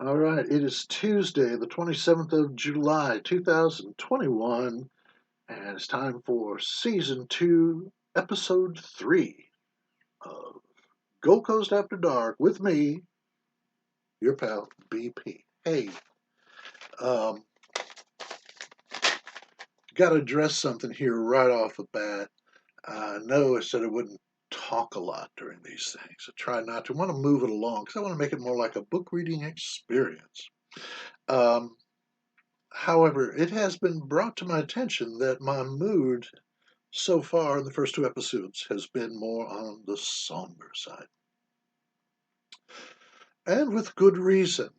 All right, it is Tuesday, the 27th of July, 2021, and it's time for Season 2, Episode 3 of Gold Coast After Dark with me, your pal, BP. Hey, um, got to address something here right off the bat. I know I said I wouldn't talk a lot during these things. I try not to. I want to move it along because I want to make it more like a book reading experience. Um, However, it has been brought to my attention that my mood so far in the first two episodes has been more on the somber side. And with good reason.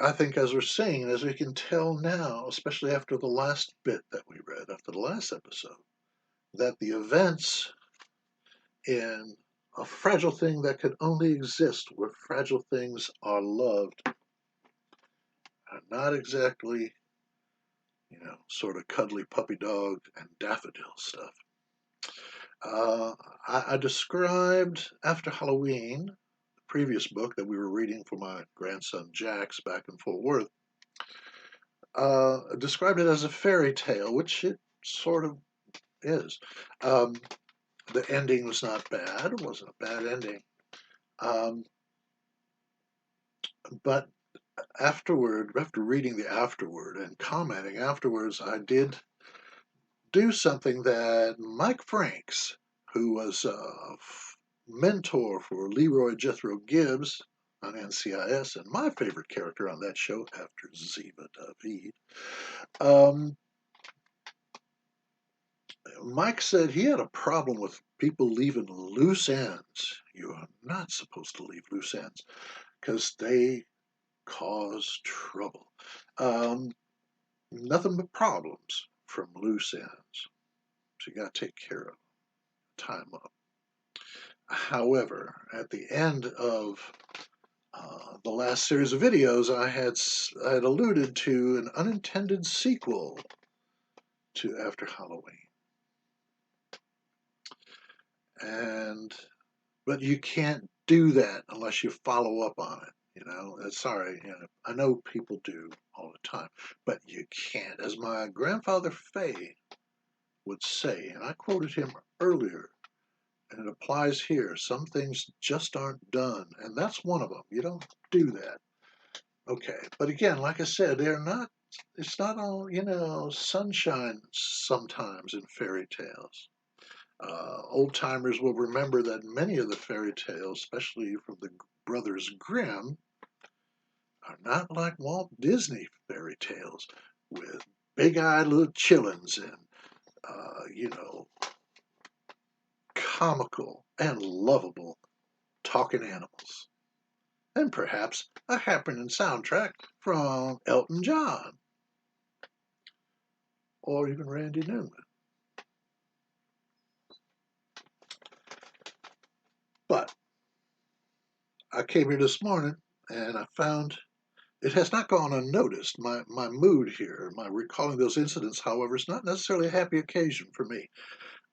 I think, as we're seeing, as we can tell now, especially after the last bit that we read, after the last episode, that the events in a fragile thing that could only exist where fragile things are loved are not exactly, sort of cuddly puppy dog and daffodil stuff. Uh, I described After Halloween, the previous book that we were reading for my grandson Jax back in Fort Worth, described it as a fairy tale, which it sort of is. Um, the ending was not bad. It wasn't a bad ending. Um, but after reading the afterword and commenting afterwards, I did do something that Mike Franks, who was a mentor for Leroy Jethro Gibbs on NCIS and my favorite character on that show after Ziva David, um, Mike said he had a problem with people leaving loose ends. You are not supposed to leave loose ends because they cause trouble. Um, Nothing but problems from loose ends. So you got to take care of them. Time up. However, at the end of the last series of videos, I had alluded to an unintended sequel to After Halloween, and but you can't do that unless you follow up on it. Sorry, I know people do all the time, but you can't. As my grandfather Fay would say, and I quoted him earlier, and it applies here. Some things just aren't done, and that's one of them. You don't do that. Okay, but again, like I said, they're not. It's not all sunshine sometimes in fairy tales. Old timers will remember that many of the fairy tales, especially from the Brothers Grimm, are not like Walt Disney fairy tales with big-eyed little chillins and you know comical and lovable talking animals, and perhaps a happening soundtrack from Elton John or even Randy Newman. But I came here this morning and I found it has not gone unnoticed. My mood here, my recalling those incidents, however, is not necessarily a happy occasion for me.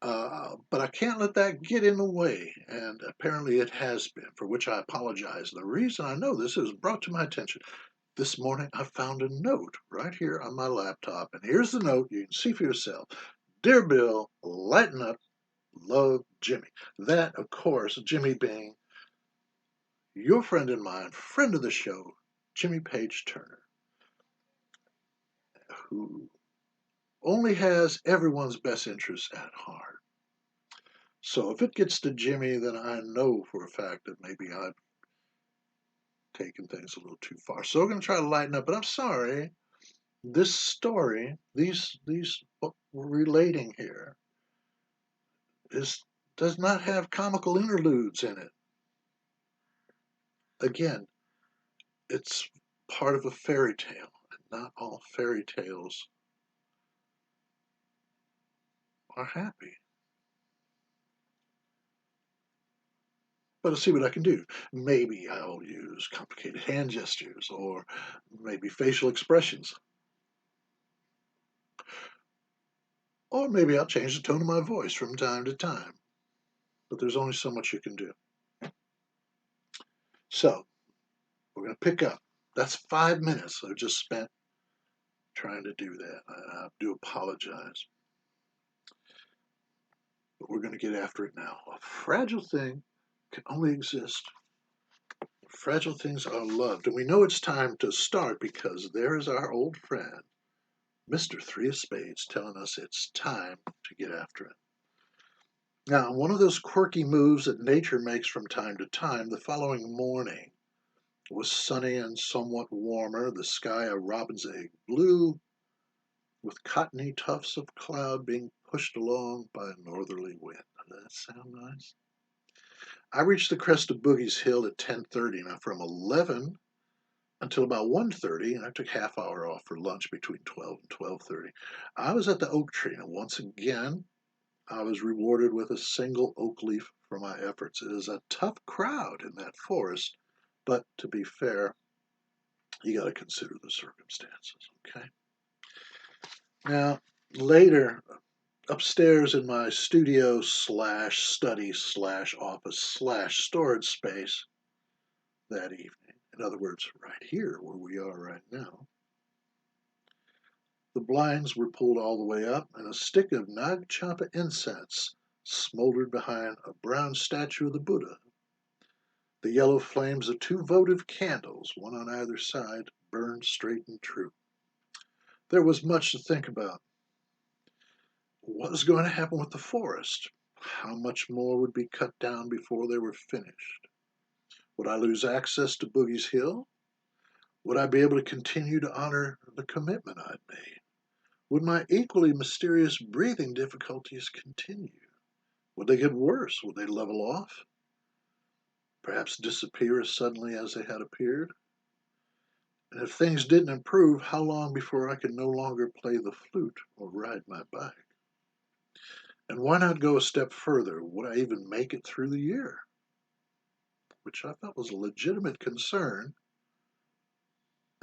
But I can't let that get in the way, and apparently it has been, for which I apologize. The reason I know this is brought to my attention. This morning I found a note right here on my laptop, and here's the note. You can see for yourself. Dear Bill, lighten up. Love, Jimmy. That, of course, Jimmy being your friend and mine, friend of the show, Jimmy Page Turner, who only has everyone's best interests at heart. So if it gets to Jimmy, then I know for a fact that maybe I've taken things a little too far. So we're going to try to lighten up. But I'm sorry, this story, these what we're relating here, is does not have comical interludes in it. Again, it's part of a fairy tale, and not all fairy tales are happy. But I'll see what I can do. Maybe I'll use complicated hand gestures or maybe facial expressions. Or maybe I'll change the tone of my voice from time to time. But there's only so much you can do. So, we're going to pick up That's 5 minutes I just spent trying to do that. I do apologize, but we're going to get after it now. A fragile thing can only exist. Fragile things are loved, and we know it's time to start because there is our old friend, Mr. Three of Spades, telling us it's time to get after it. Now, one of those quirky moves that nature makes from time to time, the following morning was sunny and somewhat warmer, the sky a robin's egg blue, with cottony tufts of cloud being pushed along by a northerly wind. Does that sound nice? I reached the crest of Boogie's Hill at 10:30. Now, from 11 until about 1:30, and I took half hour off for lunch between 12 and 12:30. I was at the oak tree, and once again, I was rewarded with a single oak leaf for my efforts. It is a tough crowd in that forest, but to be fair, you got to consider the circumstances, okay? Now, later, upstairs in my studio slash study slash office slash storage space that evening, in other words, right here where we are right now, the blinds were pulled all the way up, and a stick of Nag Champa incense smoldered behind a brown statue of the Buddha. The yellow flames of two votive candles, one on either side, burned straight and true. There was much to think about. What was going to happen with the forest? How much more would be cut down before they were finished? Would I lose access to Boogie's Hill? Would I be able to continue to honor the commitment I'd made? Would my equally mysterious breathing difficulties continue? Would they get worse? Would they level off? Perhaps disappear as suddenly as they had appeared? And if things didn't improve, how long before I could no longer play the flute or ride my bike? And why not go a step further? Would I even make it through the year? Which I thought was a legitimate concern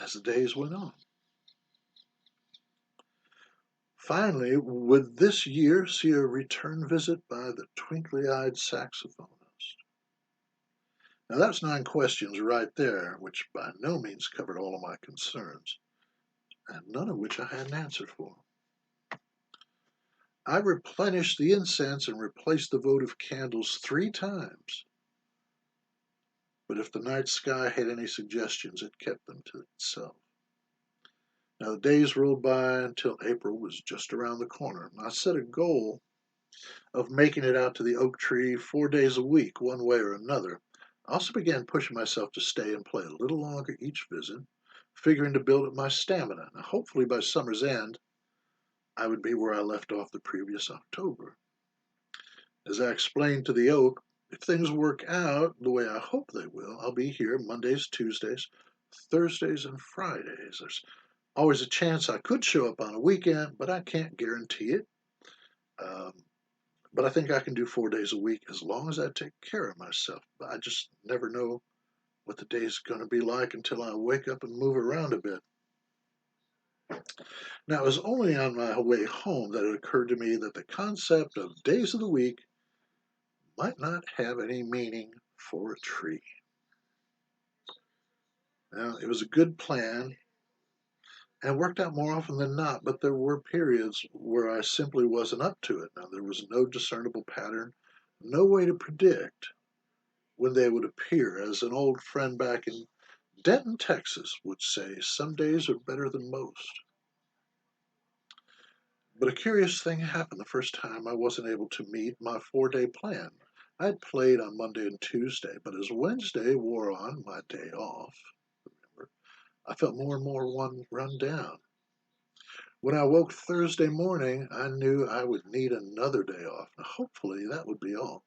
as the days went on. Finally, would this year see a return visit by the twinkly-eyed saxophonist? Now that's 9 questions right there, which by no means covered all of my concerns, and none of which I had an answer for. I replenished the incense and replaced the votive candles 3 times, but if the night sky had any suggestions, it kept them to itself. Now the days rolled by until April was just around the corner. I set a goal of making it out to the oak tree 4 days a week, one way or another. I also began pushing myself to stay and play a little longer each visit, figuring to build up my stamina. Now, hopefully by summer's end, I would be where I left off the previous October. As I explained to the oak, if things work out the way I hope they will, I'll be here Mondays, Tuesdays, Thursdays, and Fridays. There's always a chance I could show up on a weekend, but I can't guarantee it. Um, but I think I can do 4 days a week as long as I take care of myself. But I just never know what the day's going to be like until I wake up and move around a bit. Now, it was only on my way home that it occurred to me that the concept of days of the week might not have any meaning for a tree. Now, it was a good plan and worked out more often than not, but there were periods where I simply wasn't up to it. Now, there was no discernible pattern, no way to predict when they would appear. As an old friend back in Denton, Texas would say, some days are better than most. But a curious thing happened the first time I wasn't able to meet my 4 day plan. I had played on Monday and Tuesday, but as Wednesday wore on, my day off, remember, I felt more and more run down. When I woke Thursday morning, I knew I would need another day off. Now, hopefully, that would be all.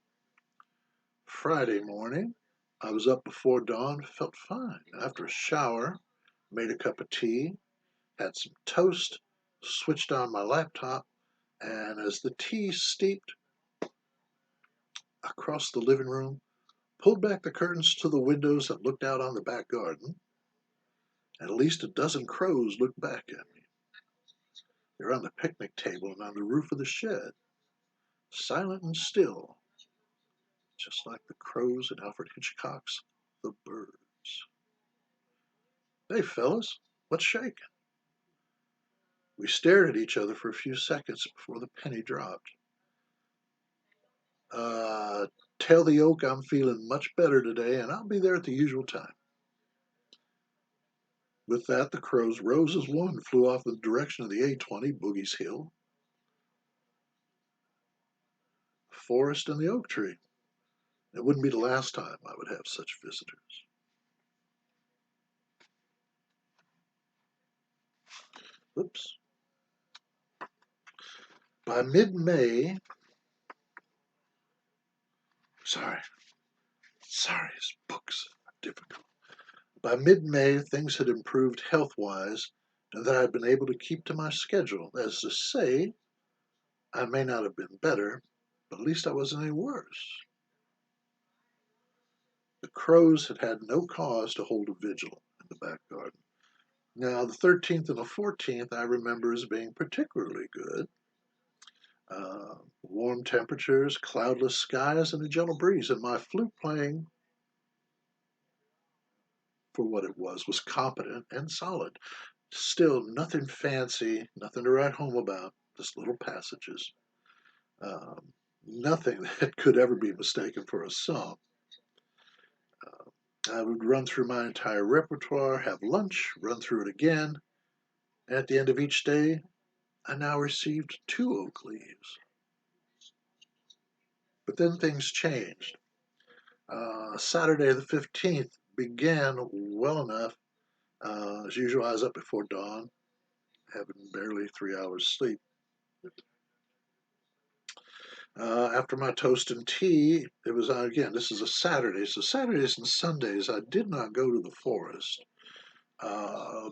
Friday morning, I was up before dawn, felt fine. After a shower, made a cup of tea, had some toast, switched on my laptop, and as the tea steeped across the living room, pulled back the curtains to the windows that looked out on the back garden, and at least a dozen crows looked back at me. They were on the picnic table and on the roof of the shed, silent and still, just like the crows in Alfred Hitchcock's The Birds. "Hey, fellas, what's shaking?" We stared at each other for a few seconds before the penny dropped. Uh, Tell the oak I'm feeling much better today, and I'll be there at the usual time. With that, the crows rose as one, flew off in the direction of the A20, Boogie's Hill, forest, and the oak tree. It wouldn't be the last time I would have such visitors. Oops. By mid-May, sorry, these books are difficult. By mid-May, things had improved health-wise, and that I'd been able to keep to my schedule. As to say, I may not have been better, but at least I wasn't any worse. The crows had had no cause to hold a vigil in the back garden. Now, the 13th and the 14th I remember as being particularly good. Warm temperatures, cloudless skies, and a gentle breeze, and my flute playing, for what it was competent and solid. Still, nothing fancy, nothing to write home about, just little passages. Nothing that could ever be mistaken for a song. I would run through my entire repertoire, have lunch, run through it again. And at the end of each day, I now received 2 oak leaves. But then things changed. Saturday the 15th began well enough. As usual, I was up before dawn, having barely 3 hours sleep. After my toast and tea, it was again, this is a Saturday. So Saturdays and Sundays, I did not go to the forest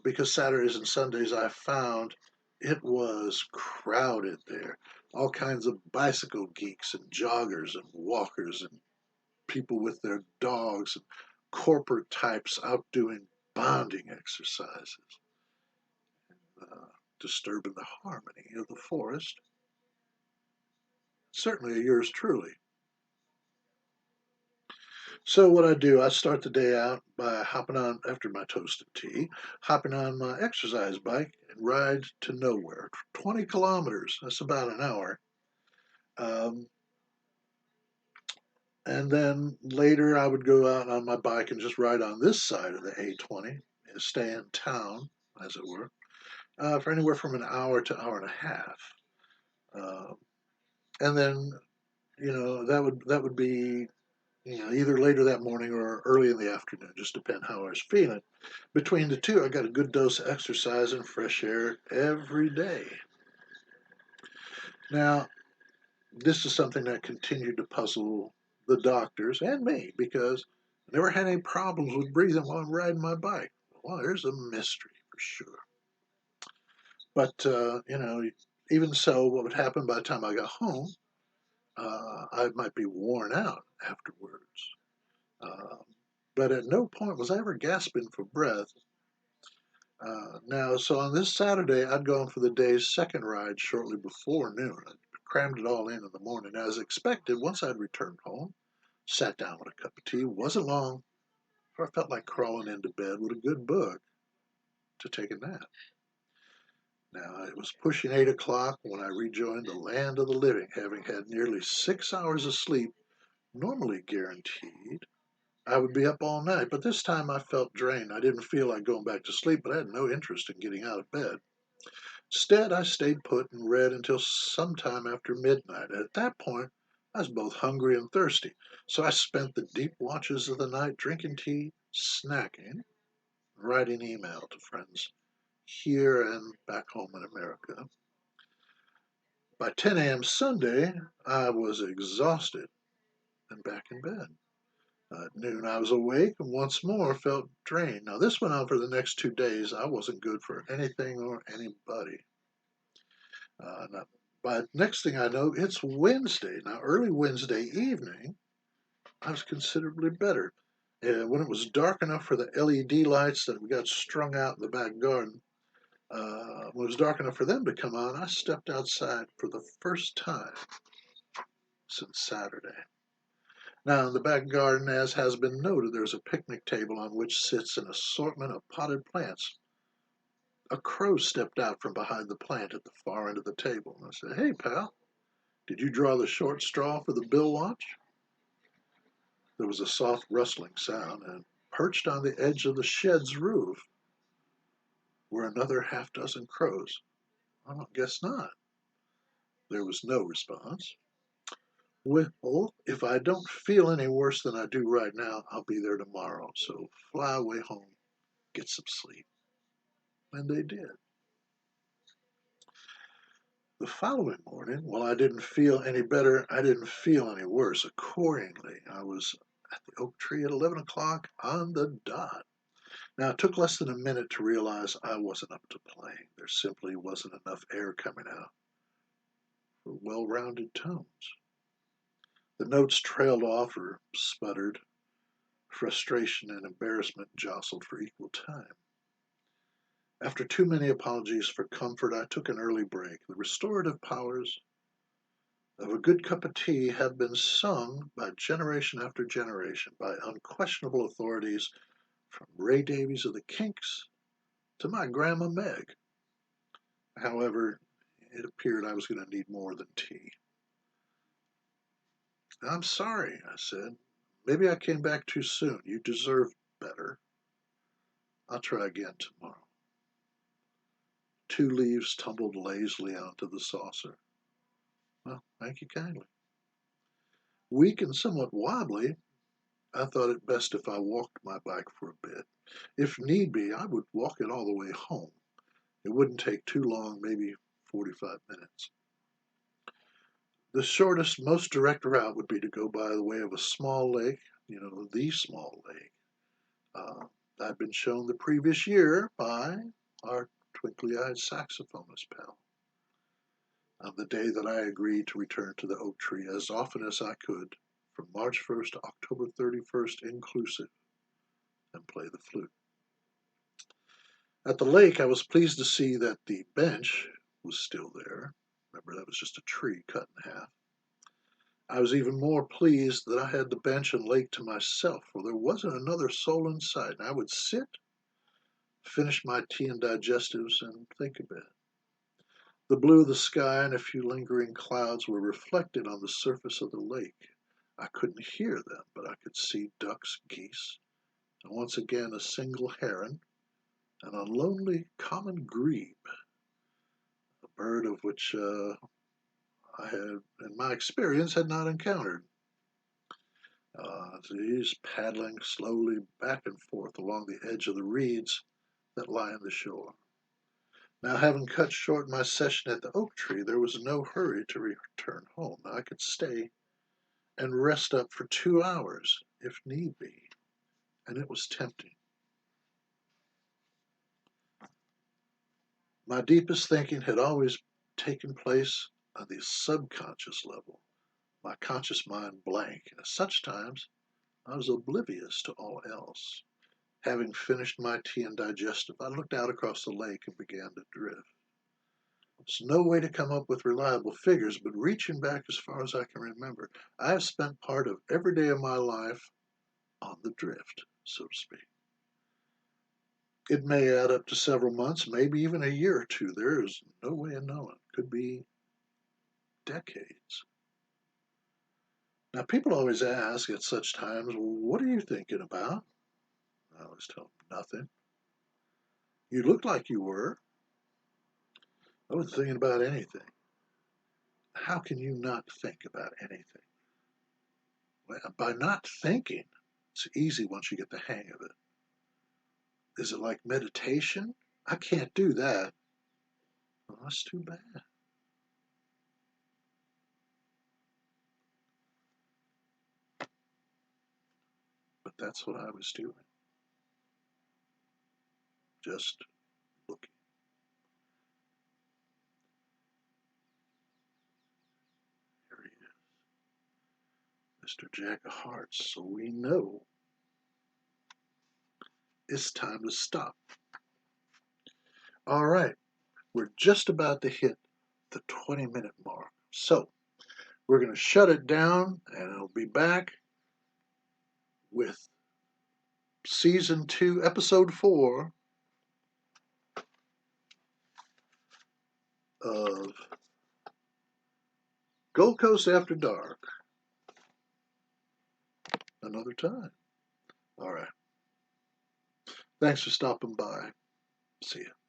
because Saturdays and Sundays I found it was crowded there. All kinds of bicycle geeks and joggers and walkers and people with their dogs and corporate types out doing bonding exercises, disturbing the harmony of the forest. Certainly yours truly. So what I do, I start the day out by hopping on, after my toasted tea, hopping on my exercise bike and ride to nowhere. 20 kilometers, that's about an hour. Um, and then later I would go out on my bike and just ride on this side of the A20 and stay in town, as it were, for anywhere from an hour to hour and a half. Uh, and then, that would be either later that morning or early in the afternoon, just depend how I was feeling. Between the two, I got a good dose of exercise and fresh air every day. Now, this is something that continued to puzzle the doctors and me because I never had any problems with breathing while I'm riding my bike. Well, there's a mystery for sure. But, even so, what would happen by the time I got home, I might be worn out afterwards. Uh, but at no point was I ever gasping for breath. So on this Saturday, I'd gone for the day's second ride shortly before noon. I crammed it all in the morning. As expected, once I'd returned home, sat down with a cup of tea. Wasn't long, for I felt like crawling into bed with a good book to take a nap. Now, it was pushing 8 o'clock when I rejoined the land of the living, having had nearly 6 hours of sleep, normally guaranteed. I would be up all night, but this time I felt drained. I didn't feel like going back to sleep, but I had no interest in getting out of bed. Instead, I stayed put and read until sometime after midnight. At that point, I was both hungry and thirsty, so I spent the deep watches of the night drinking tea, snacking, writing email to friends here and back home in America. By 10 a.m. Sunday, I was exhausted and back in bed. At noon, I was awake and once more felt drained. Now, this went on for the next 2 days. I wasn't good for anything or anybody. Now, but next thing I know, it's Wednesday. Now, early Wednesday evening, I was considerably better. When it was dark enough for the LED lights that we got strung out in the back garden, when it was dark enough for them to come on, I stepped outside for the first time since Saturday. Now, in the back garden, as has been noted, there's a picnic table on which sits an assortment of potted plants. A crow stepped out from behind the plant at the far end of the table. I said, "Hey, pal, did you draw the short straw for the bill watch?" There was a soft rustling sound, and perched on the edge of the shed's roof were another half dozen crows. "I guess not." There was no response. "Well, if I don't feel any worse than I do right now, I'll be there tomorrow. So fly away home, get some sleep." And they did. The following morning, while I didn't feel any better, I didn't feel any worse. Accordingly, I was at the oak tree at 11 o'clock on the dot. Now, it took less than a minute to realize I wasn't up to playing. There simply wasn't enough air coming out for well-rounded tones. The notes trailed off or sputtered. Frustration and embarrassment jostled for equal time. After too many apologies for comfort, I took an early break. The restorative powers of a good cup of tea have been sung by generation after generation by unquestionable authorities, from Ray Davies of the Kinks to my Grandma Meg. However, it appeared I was going to need more than tea. "I'm sorry," I said. "Maybe I came back too soon. You deserve better. I'll try again tomorrow." 2 leaves tumbled lazily onto the saucer. "Well, thank you kindly." Weak and somewhat wobbly, I thought it best if I walked my bike for a bit. If need be, I would walk it all the way home. It wouldn't take too long, maybe 45 minutes. The shortest, most direct route would be to go by the way of a small lake, the small lake. Uh, I'd been shown the previous year by our twinkly-eyed saxophonist pal, on the day that I agreed to return to the oak tree as often as I could, from March 1st to October 31st inclusive, and play the flute. At the lake, I was pleased to see that the bench was still there. Remember, that was just a tree cut in half. I was even more pleased that I had the bench and lake to myself, for there wasn't another soul in sight, and I would sit, finish my tea and digestives, and think a bit. The blue of the sky and a few lingering clouds were reflected on the surface of the lake. I couldn't hear them, but I could see ducks, geese, and once again a single heron, and a lonely common grebe, a bird of which I had, in my experience, had not encountered. He's paddling slowly back and forth along the edge of the reeds that line the shore. Now, having cut short my session at the oak tree, there was no hurry to return home. I could stay and rest up for 2 hours, if need be, and it was tempting. My deepest thinking had always taken place on the subconscious level, my conscious mind blank, and at such times I was oblivious to all else. Having finished my tea and digestive, I looked out across the lake and began to drift. There's no way to come up with reliable figures, but reaching back as far as I can remember, I have spent part of every day of my life on the drift, so to speak. It may add up to several months, maybe even a year or two. There is no way of knowing. It could be decades. Now, people always ask at such times, "Well, what are you thinking about?" I always tell them, "Nothing." "You look like you were." "I wasn't thinking about anything." How can you not think about anything? Well, by not thinking, it's easy once you get the hang of it. Is it like meditation? I can't do that. Well, that's too bad. But that's what I was doing. Just looking. There he is. Mr. Jack of Hearts. So we know it's time to stop. All right. We're just about to hit the 20-minute mark. So we're going to shut it down and it'll be back with Season 2, Episode 4 of Gold Coast After Dark another time. All right. Thanks for stopping by. See ya.